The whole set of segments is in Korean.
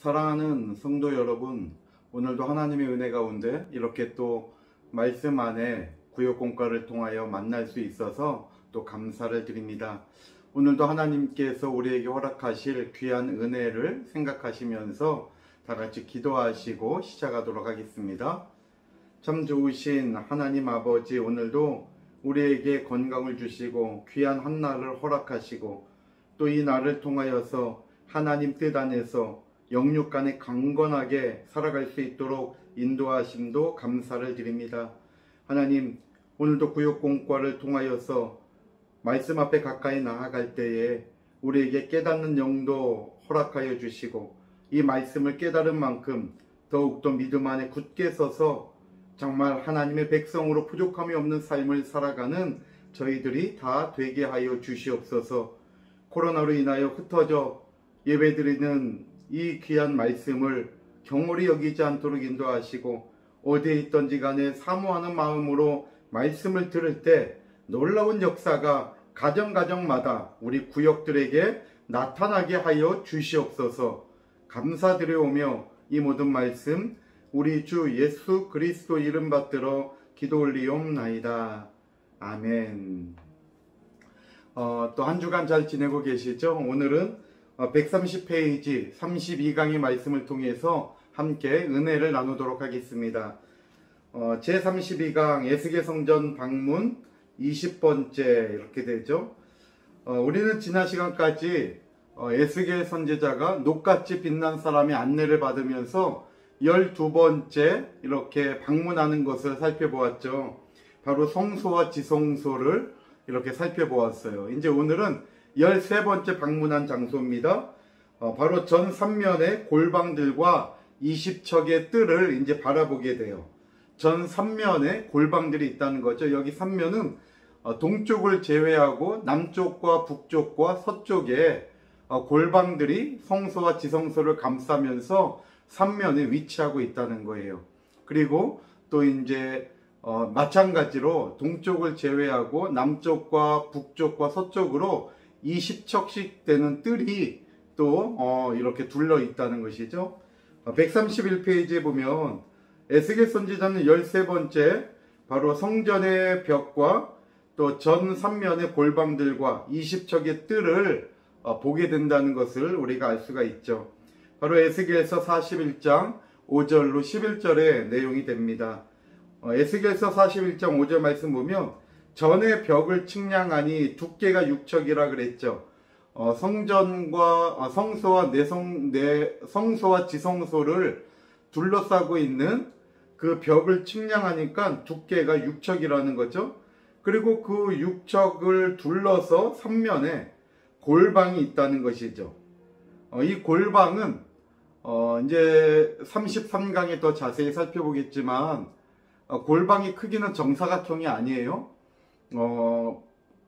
사랑하는 성도 여러분, 오늘도 하나님의 은혜 가운데 이렇게 또 말씀 안에 구역 공과를 통하여 만날 수 있어서 또 감사를 드립니다. 오늘도 하나님께서 우리에게 허락하실 귀한 은혜를 생각하시면서 다 같이 기도하시고 시작하도록 하겠습니다. 참 좋으신 하나님 아버지, 오늘도 우리에게 건강을 주시고 귀한 한날을 허락하시고 또 이 날을 통하여서 하나님 뜻 안에서 영육 간에 강건하게 살아갈 수 있도록 인도하심도 감사를 드립니다. 하나님, 오늘도 구역 공과를 통하여서 말씀 앞에 가까이 나아갈 때에 우리에게 깨닫는 영도 허락하여 주시고 이 말씀을 깨달은 만큼 더욱더 믿음 안에 굳게 서서 정말 하나님의 백성으로 부족함이 없는 삶을 살아가는 저희들이 다 되게 하여 주시옵소서. 코로나로 인하여 흩어져 예배드리는 이 귀한 말씀을 경홀히 여기지 않도록 인도하시고 어디에 있던지 간에 사모하는 마음으로 말씀을 들을 때 놀라운 역사가 가정가정마다 우리 구역들에게 나타나게 하여 주시옵소서. 감사드려오며 이 모든 말씀 우리 주 예수 그리스도 이름 받들어 기도 올리옵나이다. 아멘. 또 한 주간 잘 지내고 계시죠? 오늘은 130페이지 32강의 말씀을 통해서 함께 은혜를 나누도록 하겠습니다. 제32강 에스겔 성전 방문 20번째 이렇게 되죠. 우리는 지난 시간까지 에스겔 선지자가 녹같이 빛난 사람의 안내를 받으면서 12번째 이렇게 방문하는 것을 살펴보았죠. 바로 성소와 지성소를 이렇게 살펴보았어요. 이제 오늘은 13번째 방문한 장소입니다. 바로 전 3면의 골방들과 20척의 뜰을 이제 바라보게 돼요. 전 3면에 골방들이 있다는 거죠. 여기 3면은 동쪽을 제외하고 남쪽과 북쪽과 서쪽에 골방들이 성소와 지성소를 감싸면서 3면에 위치하고 있다는 거예요. 그리고 또 이제 마찬가지로 동쪽을 제외하고 남쪽과 북쪽과 서쪽으로 20척씩 되는 뜰이 또 이렇게 둘러 있다는 것이죠. 131페이지에 보면 에스겔 선지자는 13번째 바로 성전의 벽과 또 전 3면의 골방들과 20척의 뜰을 보게 된다는 것을 우리가 알 수가 있죠. 바로 에스겔서 41장 5절로 11절의 내용이 됩니다. 에스겔서 41장 5절 말씀 보면 전의 벽을 측량하니 두께가 6척이라 그랬죠. 성전과 성소와 성소와 지성소를 둘러싸고 있는 그 벽을 측량하니까 두께가 6척이라는 거죠. 그리고 그 6척을 둘러서 3면에 골방이 있다는 것이죠. 이 골방은 이제 33강에 더 자세히 살펴보겠지만 골방의 크기는 정사각형이 아니에요.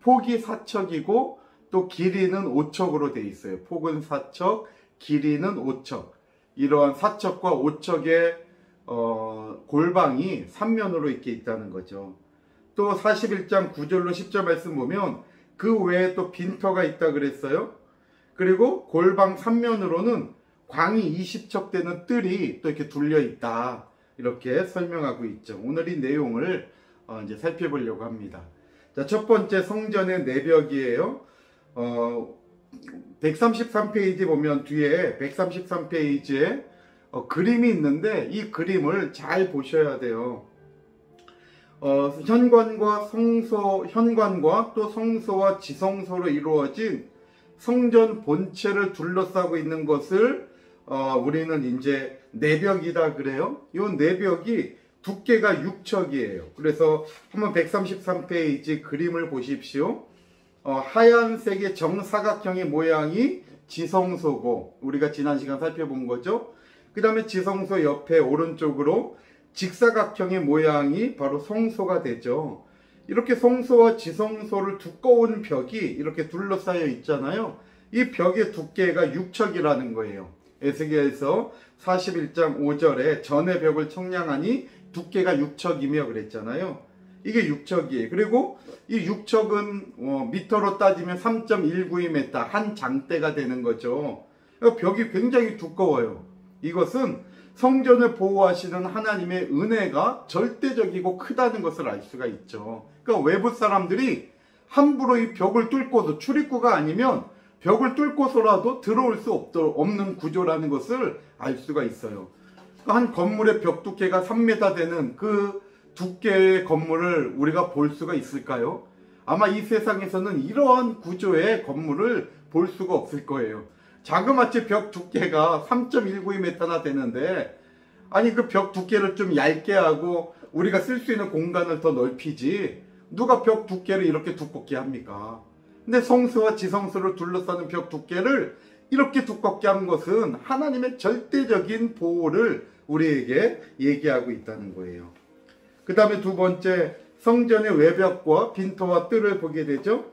폭이 4척이고 또 길이는 5척으로 되어 있어요. 폭은 4척, 길이는 5척. 이러한 4척과 5척의 골방이 3면으로 이렇게 있다는 거죠. 또 41장 9절로 10절 말씀 보면 그 외에 또 빈터가 있다 그랬어요. 그리고 골방 3면으로는 광이 20척 되는 뜰이 또 이렇게 둘려 있다. 이렇게 설명하고 있죠. 오늘 이 내용을 이제 살펴보려고 합니다. 자, 첫 번째 성전의 내벽이에요. 133페이지 보면 뒤에 133페이지에 그림이 있는데 이 그림을 잘 보셔야 돼요. 현관과 또 성소와 지성소로 이루어진 성전 본체를 둘러싸고 있는 것을 우리는 이제 내벽이다 그래요. 이 내벽이 두께가 6척이에요. 그래서 한번 133페이지 그림을 보십시오. 하얀색의 정사각형의 모양이 지성소고 우리가 지난 시간 살펴본 거죠. 그 다음에 지성소 옆에 오른쪽으로 직사각형의 모양이 바로 성소가 되죠. 이렇게 성소와 지성소를 두꺼운 벽이 이렇게 둘러싸여 있잖아요. 이 벽의 두께가 6척이라는 거예요. 에스겔서 41장 5절에 전의 벽을 청량하니 두께가 6척이며 그랬잖아요. 이게 6척이에요. 그리고 이 6척은 미터로 따지면 3.192m 한 장대가 되는 거죠. 벽이 굉장히 두꺼워요. 이것은 성전을 보호하시는 하나님의 은혜가 절대적이고 크다는 것을 알 수가 있죠. 그러니까 외부 사람들이 함부로 이 벽을 뚫고도, 출입구가 아니면 벽을 뚫고서라도 들어올 수 없는 구조라는 것을 알 수가 있어요. 한 건물의 벽 두께가 3m 되는 그 두께의 건물을 우리가 볼 수가 있을까요? 아마 이 세상에서는 이러한 구조의 건물을 볼 수가 없을 거예요. 자그마치 벽 두께가 3.192m나 되는데, 아니 그 벽 두께를 좀 얇게 하고 우리가 쓸 수 있는 공간을 더 넓히지, 누가 벽 두께를 이렇게 두껍게 합니까? 근데 성소와 지성소를 둘러싸는 벽 두께를 이렇게 두껍게 한 것은 하나님의 절대적인 보호를 우리에게 얘기하고 있다는 거예요. 그 다음에 두 번째, 성전의 외벽과 빈터와 뜰을 보게 되죠.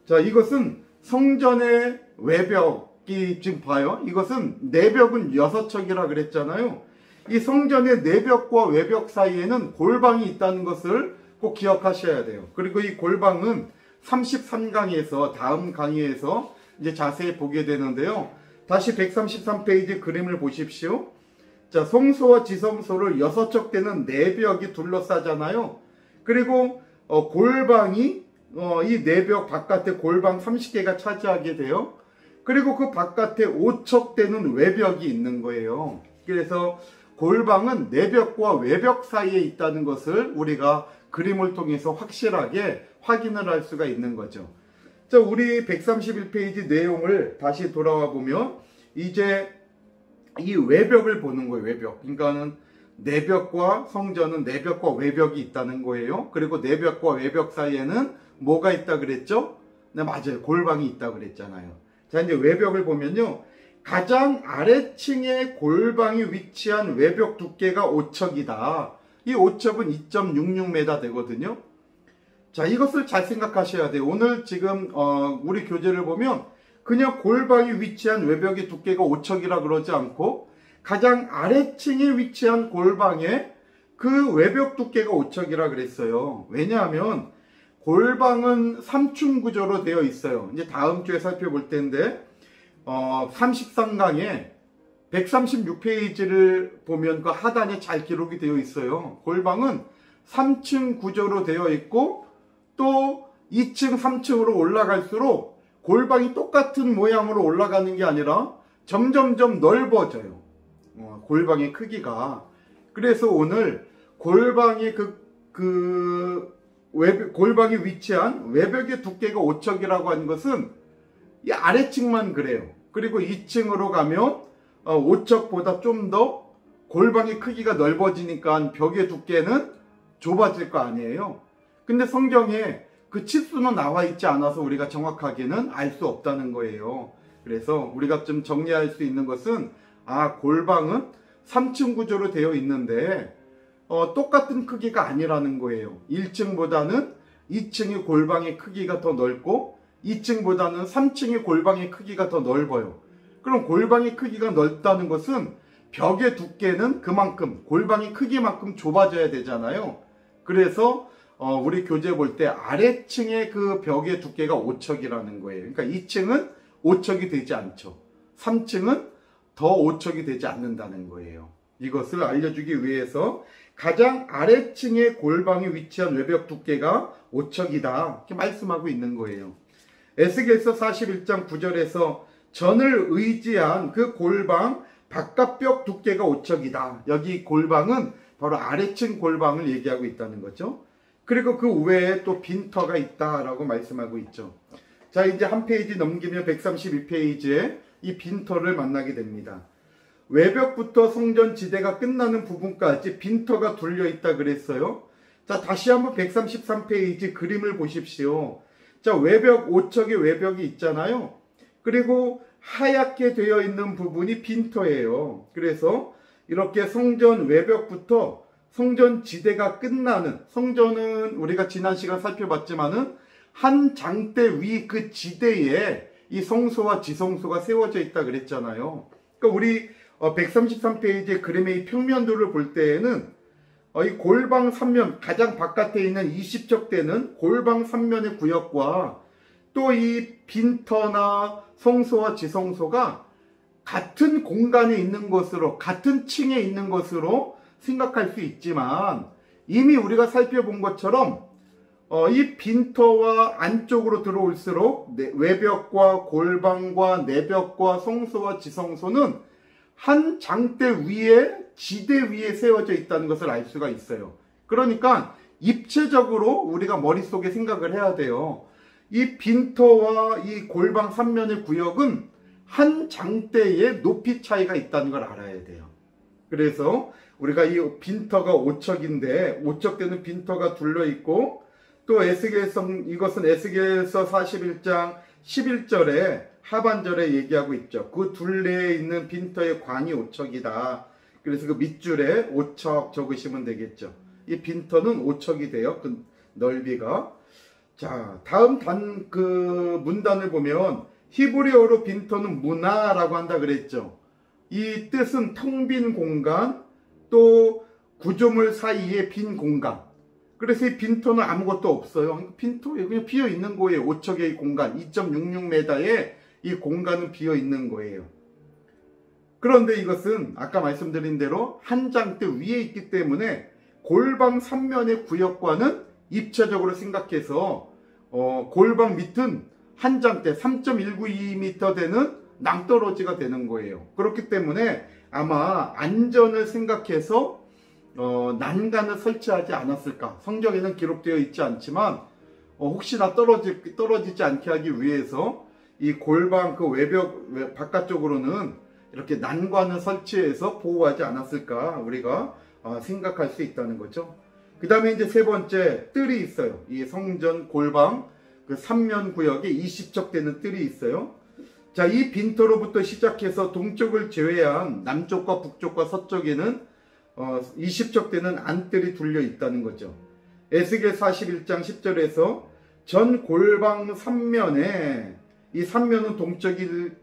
자, 이것은 성전의 외벽이, 지금 봐요. 이것은 내벽은 6척이라 그랬잖아요. 이 성전의 내벽과 외벽 사이에는 골방이 있다는 것을 꼭 기억하셔야 돼요. 그리고 이 골방은 33강에서, 다음 강의에서 이제 자세히 보게 되는데요. 다시 133페이지 그림을 보십시오. 자, 성소와 지성소를 6척 되는 내벽이 둘러싸잖아요. 그리고 골방이 이 내벽 바깥에 골방 30개가 차지하게 돼요. 그리고 그 바깥에 5척 되는 외벽이 있는 거예요. 그래서 골방은 내벽과 외벽 사이에 있다는 것을 우리가 그림을 통해서 확실하게 확인을 할 수가 있는 거죠. 자, 우리 131페이지 내용을 다시 돌아와 보면 이제 이 외벽을 보는 거예요. 외벽. 그러니까는 내벽과 성전은 내벽과 외벽이 있다는 거예요. 그리고 내벽과 외벽 사이에는 뭐가 있다 그랬죠? 네, 맞아요. 골방이 있다 그랬잖아요. 자, 이제 외벽을 보면요. 가장 아래층에 골방이 위치한 외벽 두께가 5척이다. 이 5척은 2.66m 되거든요. 자, 이것을 잘 생각하셔야 돼요. 오늘 지금 우리 교재를 보면 그냥 골방이 위치한 외벽의 두께가 5척이라 그러지 않고 가장 아래층에 위치한 골방의 그 외벽 두께가 5척이라 그랬어요. 왜냐하면 골방은 3층 구조로 되어 있어요. 이제 다음 주에 살펴볼 텐데 33강에 136페이지를 보면 그 하단에 잘 기록이 되어 있어요. 골방은 3층 구조로 되어 있고 또 2층, 3층으로 올라갈수록 골방이 똑같은 모양으로 올라가는 게 아니라 점점점 넓어져요. 골방의 크기가. 그래서 오늘 골방의 골방이 위치한 외벽의 두께가 5척이라고 하는 것은 이 아래층만 그래요. 그리고 2층으로 가면 5척보다 좀 더 골방의 크기가 넓어지니까 벽의 두께는 좁아질 거 아니에요. 근데 성경에 그 치수는 나와 있지 않아서 우리가 정확하게는 알 수 없다는 거예요. 그래서 우리가 좀 정리할 수 있는 것은 골방은 3층 구조로 되어 있는데 똑같은 크기가 아니라는 거예요. 1층보다는 2층의 골방의 크기가 더 넓고 2층보다는 3층의 골방의 크기가 더 넓어요. 그럼 골방의 크기가 넓다는 것은 벽의 두께는 그만큼 골방의 크기만큼 좁아져야 되잖아요. 그래서 우리 교재 볼 때 아래층의 그 벽의 두께가 5척이라는 거예요. 그러니까 2층은 5척이 되지 않죠. 3층은 더 5척이 되지 않는다는 거예요. 이것을 알려주기 위해서 가장 아래층의 골방이 위치한 외벽 두께가 5척이다 이렇게 말씀하고 있는 거예요. 에스겔서 41장 9절에서 전을 의지한 그 골방 바깥벽 두께가 5척이다. 여기 골방은 바로 아래층 골방을 얘기하고 있다는 거죠. 그리고 그 외에 또 빈터가 있다라고 말씀하고 있죠. 자, 이제 한 페이지 넘기면 132페이지에 이 빈터를 만나게 됩니다. 외벽부터 성전 지대가 끝나는 부분까지 빈터가 둘려 있다 그랬어요. 자, 다시 한번 133페이지 그림을 보십시오. 자, 외벽 5척의 외벽이 있잖아요. 그리고 하얗게 되어 있는 부분이 빈터예요. 그래서 이렇게 성전 외벽부터 성전 지대가 끝나는, 성전은 우리가 지난 시간 살펴봤지만은 한 장대 위 그 지대에 이 성소와 지성소가 세워져 있다 그랬잖아요. 그러니까 우리 133페이지의 그림의 이 평면도를 볼 때에는 이 골방 3면, 가장 바깥에 있는 20척 되는 골방 3면의 구역과 또 이 빈터나 성소와 지성소가 같은 공간에 있는 것으로, 같은 층에 있는 것으로 생각할 수 있지만, 이미 우리가 살펴본 것처럼 이 빈터와 안쪽으로 들어올수록 외벽과 골방과 내벽과 성소와 지성소는 한 장대 위에, 지대 위에 세워져 있다는 것을 알 수가 있어요. 그러니까 입체적으로 우리가 머릿속에 생각을 해야 돼요. 이 빈터와 이 골방 3면의 구역은 한 장대의 높이 차이가 있다는 걸 알아야 돼요. 그래서 우리가 이 빈터가 5척인데 5척되는 빈터가 둘러있고, 또 이것은 에스겔서 41장 11절에 하반절에 얘기하고 있죠. 그 둘레에 있는 빈터의 광이 5척이다. 그래서 그 밑줄에 5척 적으시면 되겠죠. 이 빈터는 5척이 돼요. 그 넓이가. 자, 다음 문단을 보면 히브리어로 빈터는 문화라고 한다 그랬죠. 이 뜻은 텅 빈 공간, 또 구조물 사이에 빈 공간. 그래서 이 빈터는 아무것도 없어요. 빈터에 그냥 비어 있는 거예요. 5척의 공간, 2.66m의 이 공간은 비어 있는 거예요. 그런데 이것은 아까 말씀드린 대로 한 장대 위에 있기 때문에 골방 3면의 구역과는 입체적으로 생각해서 골방 밑은 한 장대 3.192m 되는 낭떠러지가 되는 거예요. 그렇기 때문에 아마 안전을 생각해서 난간을 설치하지 않았을까. 성경에는 기록되어 있지 않지만 혹시나 떨어지지 않게 하기 위해서 이 골방 그 외벽 바깥쪽으로는 이렇게 난관을 설치해서 보호하지 않았을까 우리가 생각할 수 있다는 거죠. 그 다음에 이제 세 번째 뜰이 있어요. 이 성전 골방 그 3면 구역에 20척 되는 뜰이 있어요. 자, 이 빈터로부터 시작해서 동쪽을 제외한 남쪽과 북쪽과 서쪽에는 20척 되는 안뜰이 둘려 있다는 거죠. 에스겔 41장 10절에서 전 골방 3면에, 이 3면은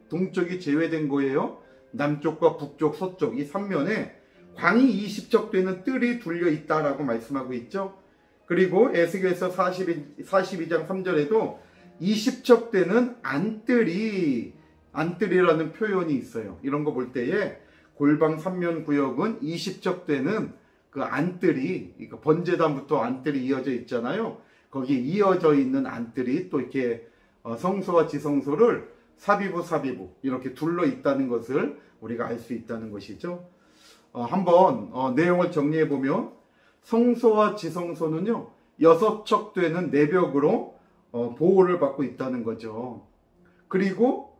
동쪽이 제외된 거예요. 남쪽과 북쪽, 서쪽 이 3면에 광이 20척 되는 뜰이 둘려 있다라고 말씀하고 있죠. 그리고 에스겔서 42장 3절에도 20척 되는 안뜰이라는 표현이 있어요. 이런 거 볼 때에 골방 3면 구역은 20척 되는 그 안뜰이, 그러니까 번제단부터 안뜰이 이어져 있잖아요. 거기에 이어져 있는 안뜰이 또 이렇게 성소와 지성소를 사비부 이렇게 둘러 있다는 것을 우리가 알 수 있다는 것이죠. 한번 내용을 정리해 보면 성소와 지성소는요 6척 되는 내벽으로 보호를 받고 있다는 거죠. 그리고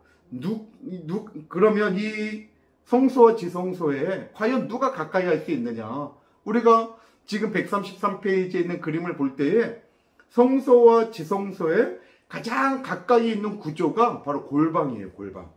그러면 이 성소와 지성소에 과연 누가 가까이 할 수 있느냐? 우리가 지금 133페이지에 있는 그림을 볼 때에 성소와 지성소에 가장 가까이 있는 구조가 바로 골방이에요. 골방.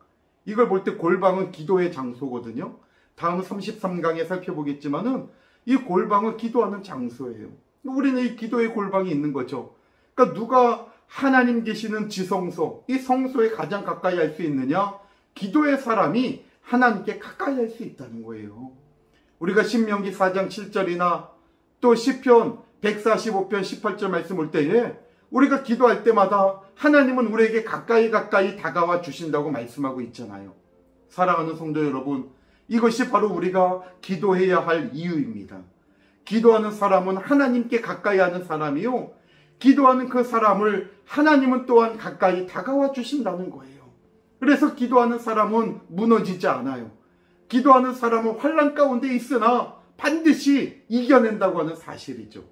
이걸 볼 때 골방은 기도의 장소거든요. 다음 33강에 살펴보겠지만은 이 골방은 기도하는 장소예요. 우리는 이 기도의 골방이 있는 거죠. 그러니까 누가 하나님 계시는 지성소, 이 성소에 가장 가까이 할 수 있느냐? 기도의 사람이 하나님께 가까이 할 수 있다는 거예요. 우리가 신명기 4장 7절이나 또 시편 145편 18절 말씀 올 때에 우리가 기도할 때마다 하나님은 우리에게 가까이 다가와 주신다고 말씀하고 있잖아요. 사랑하는 성도 여러분, 이것이 바로 우리가 기도해야 할 이유입니다. 기도하는 사람은 하나님께 가까이 하는 사람이요, 기도하는 그 사람을 하나님은 또한 가까이 다가와 주신다는 거예요. 그래서 기도하는 사람은 무너지지 않아요. 기도하는 사람은 환난 가운데 있으나 반드시 이겨낸다고 하는 사실이죠.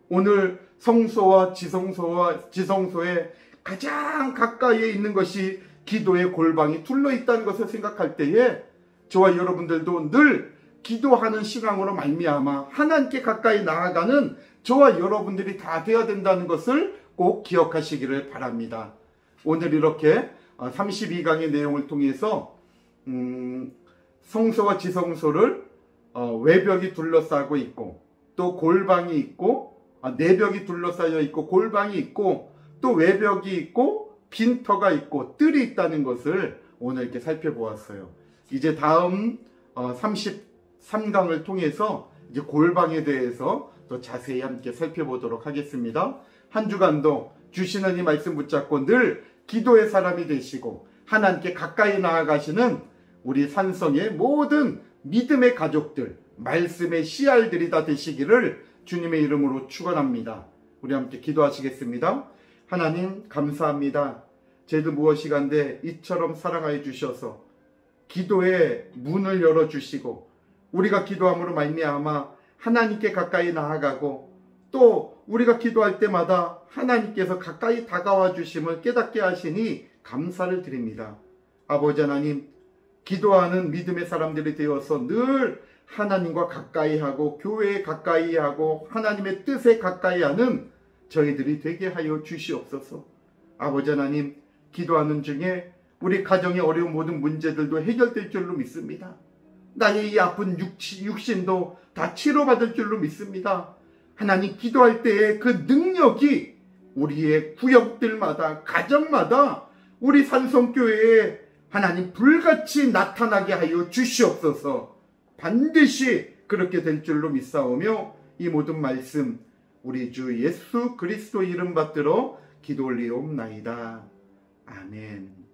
오늘 성소와 지성소에 가장 가까이에 있는 것이 기도의 골방이 둘러 있다는 것을 생각할 때에 저와 여러분들도 늘 기도하는 신앙으로 말미암아 하나님께 가까이 나아가는 저와 여러분들이 다 되어야 된다는 것을 꼭 기억하시기를 바랍니다. 오늘 이렇게 32강의 내용을 통해서 성소와 지성소를 외벽이 둘러싸고 있고 또 골방이 있고 내벽이 둘러싸여 있고 골방이 있고 또 외벽이 있고 빈터가 있고 뜰이 있다는 것을 오늘 이렇게 살펴보았어요. 이제 다음 33강을 통해서 이제 골방에 대해서 더 자세히 함께 살펴보도록 하겠습니다. 한 주간도 주시는 이 말씀 붙잡고 늘 기도의 사람이 되시고 하나님께 가까이 나아가시는 우리 산성의 모든 믿음의 가족들, 말씀의 씨알들이 다 되시기를 주님의 이름으로 축원합니다. 우리 함께 기도하시겠습니다. 하나님 감사합니다. 저희들 무엇이간데 이처럼 사랑하여 주셔서 기도의 문을 열어주시고 우리가 기도함으로 말미암아 하나님께 가까이 나아가고 또 우리가 기도할 때마다 하나님께서 가까이 다가와 주심을 깨닫게 하시니 감사를 드립니다. 아버지 하나님, 기도하는 믿음의 사람들이 되어서 늘 하나님과 가까이 하고 교회에 가까이 하고 하나님의 뜻에 가까이 하는 저희들이 되게 하여 주시옵소서. 아버지 하나님, 기도하는 중에 우리 가정의 어려운 모든 문제들도 해결될 줄로 믿습니다. 나의 이 아픈 육신도 다 치료받을 줄로 믿습니다. 하나님, 기도할 때의 그 능력이 우리의 구역들마다 가정마다 우리 산성교회에 하나님 불같이 나타나게 하여 주시옵소서. 반드시 그렇게 될 줄로 믿사오며 이 모든 말씀 우리 주 예수 그리스도 이름 받들어 기도 올리옵나이다. 아멘.